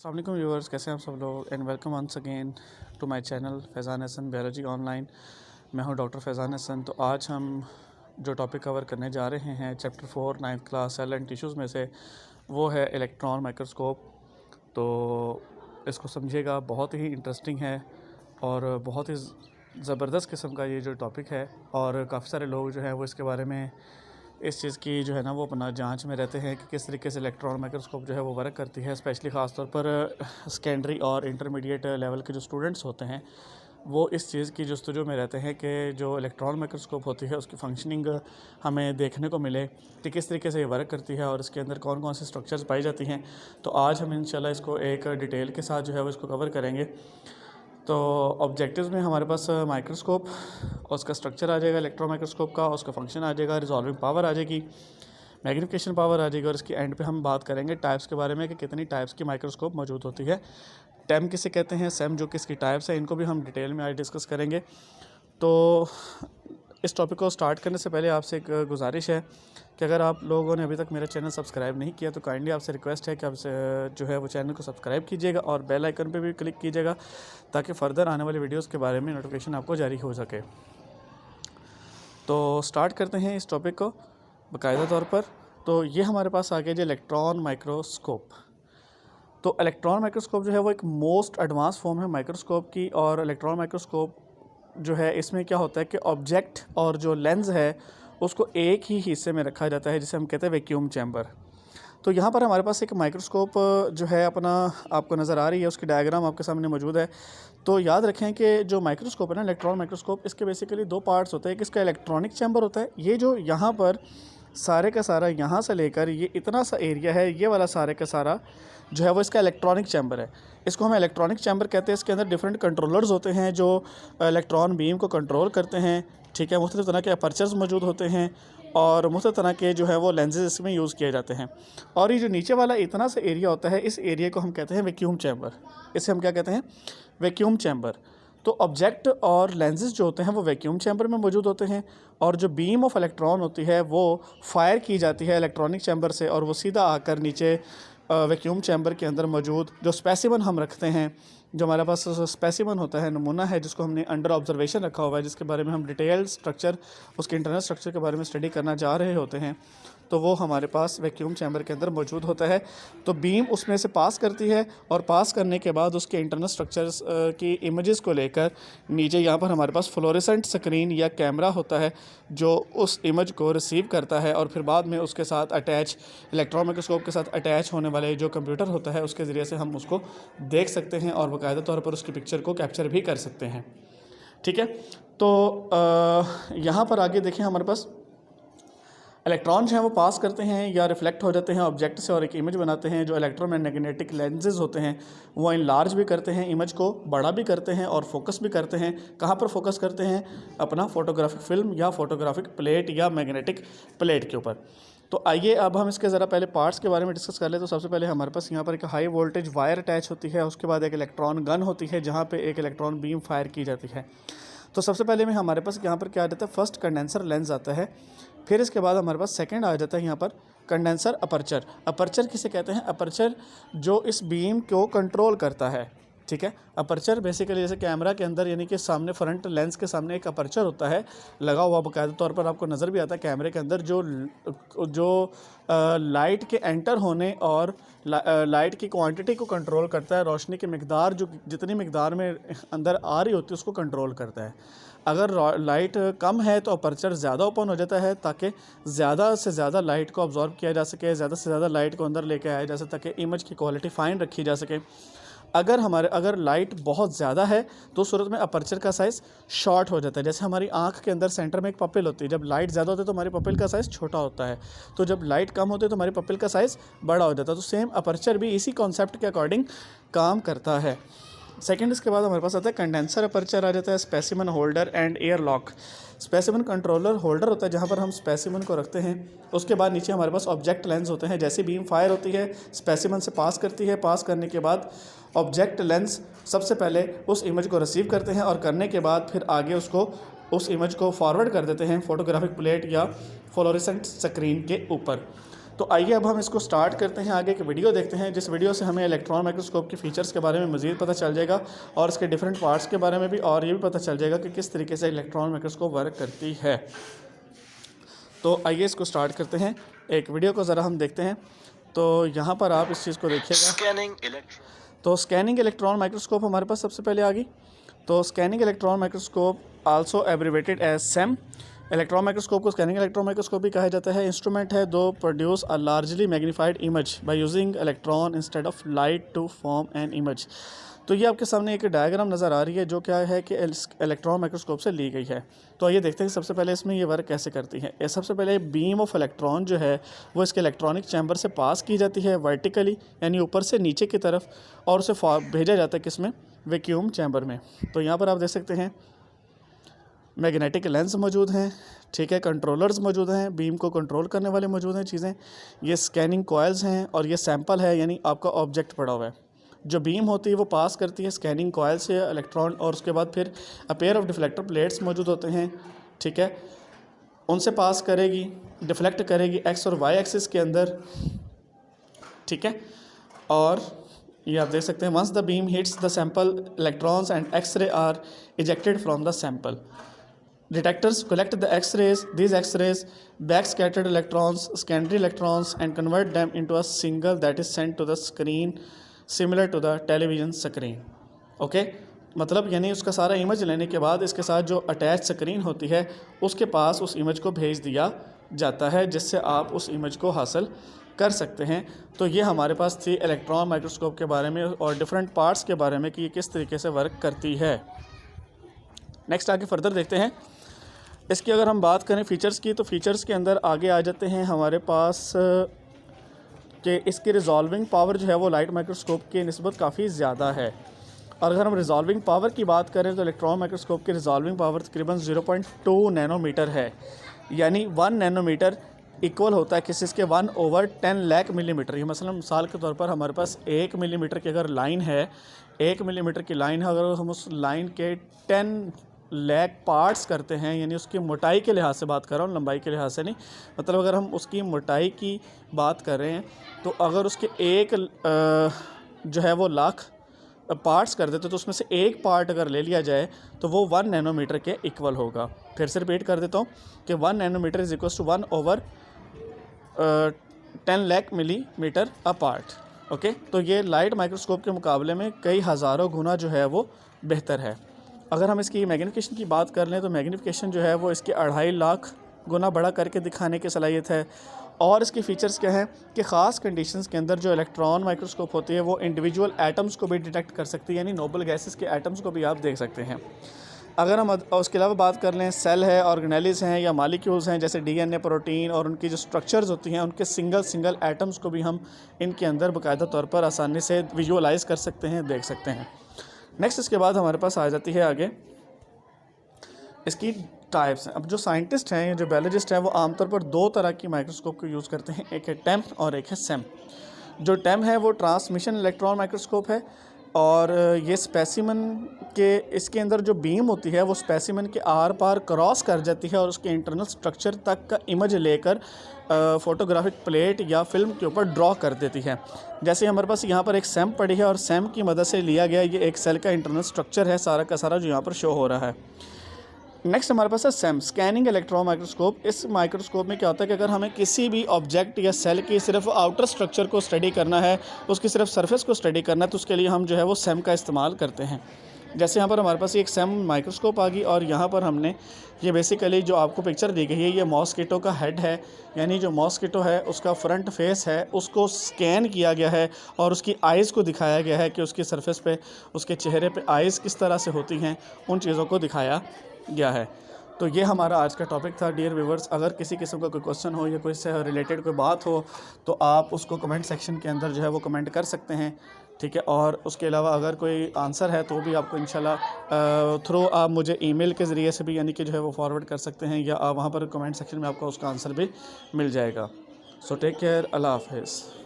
अस्सलाम वालेकुम व्यूअर्स, कैसे हैं आप सब लोग and welcome once again to my channel Faizan Hasan biology online. मैं हूं डॉक्टर फैज़ान हसन। तो आज हम जो टॉपिक कवर करने जा रहे हैं chapter 4 9th class cell and tissues में से, वो है इलेक्ट्रॉन माइक्रोस्कोप। तो इसको समझिएगा, बहुत ही इंटरेस्टिंग है और बहुत ही ज़बरदस्त किस्म का ये जो टॉपिक है। और काफ़ी सारे लोग जो है वो इसके बारे में इस चीज़ की जो है ना वो अपना जांच में रहते हैं कि किस तरीके से इलेक्ट्रॉन माइक्रोस्कोप जो है वो वर्क करती है। स्पेशली ख़ास तौर पर सेकेंडरी और इंटरमीडिएट लेवल के जो स्टूडेंट्स होते हैं वो इस चीज़ की जस्तजू में रहते हैं कि जो इलेक्ट्रॉन माइक्रोस्कोप होती है उसकी फंक्शनिंग हमें देखने को मिले कि किस तरीके से ये वर्क करती है और इसके अंदर कौन कौन से स्ट्रक्चर्स पाई जाती हैं। तो आज हम इंशाल्लाह इसको एक डिटेल के साथ जो है वो इसको कवर करेंगे। तो ऑब्जेक्टिव्स में हमारे पास माइक्रोस्कोप और उसका स्ट्रक्चर आ जाएगा, इलेक्ट्रॉन माइक्रोस्कोप का उसका फंक्शन आ जाएगा, रिजॉल्विंग पावर आ जाएगी, मैग्नीफिकेशन पावर आ जाएगी और इसके एंड पे हम बात करेंगे टाइप्स के बारे में कि कितनी टाइप्स की माइक्रोस्कोप मौजूद होती है। टेम किसे कहते हैं, सेम जो किसकी टाइप्स है, इनको भी हम डिटेल में आज डिस्कस करेंगे। तो इस टॉपिक को स्टार्ट करने से पहले आपसे एक गुजारिश है कि अगर आप लोगों ने अभी तक मेरा चैनल सब्सक्राइब नहीं किया तो काइंडली आपसे रिक्वेस्ट है कि आप जो है वो चैनल को सब्सक्राइब कीजिएगा और बेल आइकन पे भी क्लिक कीजिएगा ताकि फ़र्दर आने वाली वीडियोस के बारे में नोटिफिकेशन आपको जारी हो सके। तो स्टार्ट करते हैं इस टॉपिक को बाकायदा तौर पर। तो ये हमारे पास आ गया जो इलेक्ट्रॉन माइक्रोस्कोप। तो इलेक्ट्रॉन माइक्रोस्कोप जो है वो एक मोस्ट एडवांस फॉर्म है माइक्रोस्कोप की। और इलेक्ट्रॉन माइक्रोस्कोप जो है इसमें क्या होता है कि ऑब्जेक्ट और जो लेंस है उसको एक ही हिस्से में रखा जाता है जिसे हम कहते हैं वैक्यूम चैम्बर। तो यहाँ पर हमारे पास एक माइक्रोस्कोप जो है अपना आपको नज़र आ रही है, उसकी डायग्राम आपके सामने मौजूद है। तो याद रखें कि जो माइक्रोस्कोप है ना, इलेक्ट्रॉन माइक्रोस्कोप, इसके बेसिकली दो पार्ट्स होते हैं। कि इसका इलेक्ट्रॉनिक चैम्बर होता है, ये जो यहाँ पर सारे का सारा यहाँ से लेकर ये इतना सा एरिया है, ये वाला सारे का सारा जो है वो इसका इलेक्ट्रॉनिक चैम्बर है। इसको हम इलेक्ट्रॉनिक चैम्बर कहते हैं। इसके अंदर डिफरेंट कंट्रोलर्स होते हैं जो इलेक्ट्रॉन बीम को कंट्रोल करते हैं। ठीक है, मुख्तलिफ तरह के अपर्चर्स मौजूद होते हैं और मुख्तलिफ तरह के जो है वो लेंसेज इसमें यूज़ किए जाते हैं। और ये जो नीचे वाला इतना सा एरिया होता है, इस एरिया को हम कहते हैं वैक्यूम चैम्बर। इसे हम क्या कहते हैं, वैक्यूम चैम्बर। तो ऑब्जेक्ट और लेंसेज जो होते हैं वो वैक्यूम चैम्बर में मौजूद होते हैं और जो बीम ऑफ इलेक्ट्रॉन होती है वो फायर की जाती है इलेक्ट्रॉनिक चैम्बर से और वो सीधा आकर नीचे वैक्यूम चैम्बर के अंदर मौजूद जो स्पेसिमन हम रखते हैं, जो हमारे पास स्पेसिमन होता है, नमूना है जिसको हमने अंडर ऑब्जर्वेशन रखा हुआ है, जिसके बारे में हम डिटेल स्ट्रक्चर, उसके इंटरनल स्ट्रक्चर के बारे में स्टडी करना चाह रहे होते हैं, तो वो हमारे पास वैक्यूम चैम्बर के अंदर मौजूद होता है। तो बीम उसमें से पास करती है और पास करने के बाद उसके इंटरनल स्ट्रक्चर्स की इमेजेस को लेकर नीचे यहाँ पर हमारे पास फ्लोरेसेंट स्क्रीन या कैमरा होता है जो उस इमेज को रिसीव करता है और फिर बाद में उसके साथ अटैच इलेक्ट्रॉन माइक्रोस्कोप के साथ अटैच होने वाले जो कंप्यूटर होता है उसके ज़रिए से हम उसको देख सकते हैं और बाकायदा तौर पर उसकी पिक्चर को कैप्चर भी कर सकते हैं। ठीक है, तो यहाँ पर आगे देखें, हमारे पास इलेक्ट्रॉन जो हैं वो पास करते हैं या रिफ्लेक्ट हो जाते हैं ऑब्जेक्ट से और एक इमेज बनाते हैं। जो इलेक्ट्रोमैग्नेटिक लेंसेज होते हैं वो इनलार्ज भी करते हैं, इमेज को बड़ा भी करते हैं और फोकस भी करते हैं। कहाँ पर फोकस करते हैं, अपना फोटोग्राफिक फिल्म या फोटोग्राफिक प्लेट या मैग्नेटिक प्लेट के ऊपर। तो आइए अब हम इसके ज़रा पहले पार्ट्स के बारे में डिस्कस कर ले। तो सबसे पहले हमारे पास यहाँ पर एक हाई वोल्टेज वायर अटैच होती है, उसके बाद एक इलेक्ट्रॉन गन होती है जहाँ पे एक इलेक्ट्रॉन बीम फायर की जाती है। तो सबसे पहले में हमारे पास यहाँ पर क्या आ जाता है, फर्स्ट कंडेंसर लेंस आता है, फिर इसके बाद हमारे पास सेकंड आ जाता है यहाँ पर कंडेंसर अपर्चर। अपर्चर किसे कहते हैं, अपर्चर जो इस बीम को कंट्रोल करता है। ठीक है, अपर्चर बेसिकली जैसे कैमरा के अंदर यानी कि सामने फ्रंट लेंस के सामने एक अपर्चर होता है लगा हुआ, बाकायदा तौर पर आपको नज़र भी आता है कैमरे के अंदर, जो लाइट के एंटर होने और लाइट की क्वांटिटी को कंट्रोल करता है। रोशनी की मिकदार जो जितनी मिकदार में अंदर आ रही होती है उसको कंट्रोल करता है। अगर लाइट कम है तो अपर्चर ज़्यादा ओपन हो जाता है ताकि ज़्यादा से ज़्यादा लाइट को ऑब्जॉर्व किया जा सके, ज़्यादा से ज़्यादा लाइट को अंदर लेके आया जा सके ताकि इमेज की क्वालिटी फ़ाइन रखी जा सके। अगर लाइट बहुत ज़्यादा है तो उस सूरत में अपर्चर का साइज़ शॉर्ट हो जाता है। जैसे हमारी आंख के अंदर सेंटर में एक पपिल होती है, जब लाइट ज़्यादा होती है तो हमारी पपिल का साइज़ छोटा होता है, तो जब लाइट कम होती है तो हमारी पपिल का साइज़ बड़ा हो जाता है। तो सेम अपर्चर भी इसी कॉन्सेप्ट के अकॉर्डिंग काम करता है। सेकेंड, इसके बाद हमारे पास आता है कंडेंसर अपर्चर आ जाता है, specimen holder and air lock. Specimen controller holder होता है जहाँ पर हम स्पेसिमन को रखते हैं। उसके बाद नीचे हमारे पास ऑब्जेक्ट लेंस होते हैं। जैसे बीम फायर होती है स्पेसिमन से पास करती है, पास करने के बाद ऑब्जेक्ट लेंस सबसे पहले उस इमेज को रिसीव करते हैं और करने के बाद फिर आगे उस इमेज को फॉरवर्ड कर देते हैं फोटोग्राफिक प्लेट या फ्लोरेसेंट स्क्रीन के ऊपर। तो आइए अब हम इसको स्टार्ट करते हैं, आगे की वीडियो देखते हैं, जिस वीडियो से हमें इलेक्ट्रॉन माइक्रोस्कोप के फीचर्स के बारे में मज़ीद पता चल जाएगा और इसके डिफरेंट पार्ट्स के बारे में भी, और ये भी पता चल जाएगा कि किस तरीके से इलेक्ट्रॉन माइक्रोस्कोप वर्क करती है। तो आइए इसको स्टार्ट करते हैं, एक वीडियो को ज़रा हम देखते हैं। तो यहाँ पर आप इस चीज़ को देखिएगा। तो स्कैनिंग इलेक्ट्रॉन माइक्रोस्कोप हमारे पास सबसे पहले आ गई। तो scanning electron microscope also abbreviated as SEM। Electron microscope को स्कैनिंग इलेक्ट्रॉन माइक्रोस्कोप भी कहा जाता है। इंस्ट्रूमेंट है to produce a largely magnified image by using electron instead of light to form an image. तो ये आपके सामने एक डायग्राम नज़र आ रही है जो क्या है कि इलेक्ट्रॉन माइक्रोस्कोप से ली गई है। तो आइए देखते हैं सबसे पहले इसमें ये वर्क कैसे करती है। ये सबसे पहले बीम ऑफ इलेक्ट्रॉन जो है वो इसके इलेक्ट्रॉनिक चैम्बर से पास की जाती है वर्टिकली, यानी ऊपर से नीचे की तरफ, और उसे भेजा जाता है किसमें, वैक्यूम चैम्बर में। तो यहाँ पर आप देख सकते हैं मैग्नेटिक लेंस मौजूद हैं, ठीक है, कंट्रोलर्स मौजूद हैं, बीम को कंट्रोल करने वाले मौजूद हैं चीज़ें, ये स्कैनिंग कॉइल्स हैं, और ये सैंपल है, यानी आपका ऑब्जेक्ट पड़ा हुआ है। जो बीम होती है वो पास करती है स्कैनिंग कॉइल से इलेक्ट्रॉन, और उसके बाद फिर a pair of deflector plates मौजूद होते हैं, ठीक है, उनसे पास करेगी, डिफ्लेक्ट करेगी एक्स और वाई एक्सिस के अंदर, ठीक है। और ये आप देख सकते हैं once the beam hits the sample electrons and X-ray are ejected from the sample. Detectors collect the X-rays, these X-rays backscattered electrons, secondary electrons, and convert them into a signal that is sent to the screen similar to the television screen. Okay? मतलब यानी उसका सारा image लेने के बाद इसके साथ जो अटैच स्क्रीन होती है उसके पास उस इमेज को भेज दिया जाता है, जिससे आप उस इमेज को हासिल कर सकते हैं। तो ये हमारे पास थी इलेक्ट्रॉन माइक्रोस्कोप के बारे में और डिफरेंट पार्ट्स के बारे में कि ये किस तरीके से वर्क करती है। नेक्स्ट आगे फर्दर देखते हैं। इसकी अगर हम बात करें फ़ीचर्स की, तो फ़ीचर्स के अंदर आगे आ जाते हैं हमारे पास कि इसकी रिजॉल्विंग पावर जो है वो लाइट माइक्रोस्कोप की निस्बत काफ़ी ज़्यादा है। और अगर हम रिजॉल्विंग पावर की बात करें तो इलेक्ट्रॉन माइक्रोस्कोप की रिजॉल्विंग पावर तकरीबन 0.2 नैनोमीटर है, यानी 1 नैनोमीटर इक्वल होता है किसी के 1/10 लाख मिलीमीटर। ये मसलन मिसाल के तौर पर हमारे पास 1 मिलीमीटर की अगर लाइन है, 1 मिलीमीटर की लाइन है, अगर हम उस लाइन के 10 लाख पार्ट्स करते हैं, यानी उसकी मोटाई के लिहाज से बात कर रहा हूँ, लंबाई के लिहाज से नहीं, मतलब अगर हम उसकी मोटाई की बात कर रहे हैं तो अगर उसके एक जो है वो लाख पार्ट्स कर देते तो उसमें से एक पार्ट अगर ले लिया जाए तो वो 1 नैनोमीटर के इक्वल होगा। फिर से रिपीट कर देता हूँ कि 1 nanometre is equal to 1/10 lakh millimetre a part. Okay, तो ये लाइट माइक्रोस्कोप के मुकाबले में कई हज़ारों गुना जो है वो बेहतर है। अगर हम इसकी मैग्नीफिकेशन की बात कर लें तो मैग्नीफिकेशन जो है वो इसके 2.5 लाख गुना बड़ा करके दिखाने की सलाहियत है। और इसके फ़ीचर्स क्या हैं कि ख़ास कंडीशंस के अंदर जो इलेक्ट्रॉन माइक्रोस्कोप होती है वो इंडिविजुअल एटम्स को भी डिटेक्ट कर सकती है, यानी नोबल गैसेस के एटम्स को भी आप देख सकते हैं। अगर हम उसके अलावा बात कर लें सेल है, ऑर्गेनेल्स हैं या मालिक्यूल्स हैं जैसे DNA, प्रोटीन, और उनकी जो स्ट्रक्चर्स होती हैं उनके सिंगल एटम्स को भी हम इनके अंदर बाकायदा तौर पर आसानी से विजुअलाइज़ कर सकते हैं, देख सकते हैं। नेक्स्ट इसके बाद हमारे पास आ जाती है आगे इसकी टाइप्स हैं। अब जो साइंटिस्ट हैं या जो बायोलॉजिस्ट हैं वो आमतौर पर 2 तरह की माइक्रोस्कोप को यूज़ करते हैं, एक है TEM और एक है SEM। जो TEM है वो ट्रांसमिशन इलेक्ट्रॉन माइक्रोस्कोप है, और ये स्पेसिमन के इसके अंदर जो बीम होती है वो स्पेसिमन के आर पार क्रॉस कर जाती है और उसके इंटरनल स्ट्रक्चर तक का इमेज लेकर फ़ोटोग्राफिक प्लेट या फिल्म के ऊपर ड्रॉ कर देती है। जैसे हमारे पास यहाँ पर एक SEM पड़ी है और SEM की मदद से लिया गया ये एक सेल का इंटरनल स्ट्रक्चर है सारा का सारा जो यहाँ पर शो हो रहा है। नेक्स्ट हमारे पास है SEM, स्कैनिंग इलेक्ट्रॉन माइक्रोस्कोप। इस माइक्रोस्कोप में क्या होता है कि अगर हमें किसी भी ऑब्जेक्ट या सेल की सिर्फ आउटर स्ट्रक्चर को स्टडी करना है, उसकी सिर्फ सरफेस को स्टडी करना है, तो उसके लिए हम जो है वो SEM का इस्तेमाल करते हैं। जैसे यहाँ पर हमारे पास एक SEM माइक्रोस्कोप आ गई, और यहाँ पर हमने ये बेसिकली जो आपको पिक्चर दी गई है ये मॉस्किटो का हेड है, यानी जो मॉस्किटो है उसका फ्रंट फेस है उसको स्कैन किया गया है और उसकी आइज़ को दिखाया गया है कि उसकी सरफेस पे, उसके चेहरे पे आइज़ किस तरह से होती हैं, उन चीज़ों को दिखाया गया है। तो ये हमारा आज का टॉपिक था डियर व्यूवर्स। अगर किसी किस्म का कोई क्वेश्चन हो या कोई से रिलेटेड कोई बात हो तो आप उसको कमेंट सेक्शन के अंदर जो है वो कमेंट कर सकते हैं, ठीक है। और उसके अलावा अगर कोई आंसर है तो भी आपको इंशाल्लाह थ्रू आप मुझे ईमेल के ज़रिए से भी यानी कि जो है वो फॉरवर्ड कर सकते हैं, या आप वहाँ पर कमेंट सेक्शन में आपको उसका आंसर भी मिल जाएगा। सो टेक केयर, अल्लाह हाफ़िज़।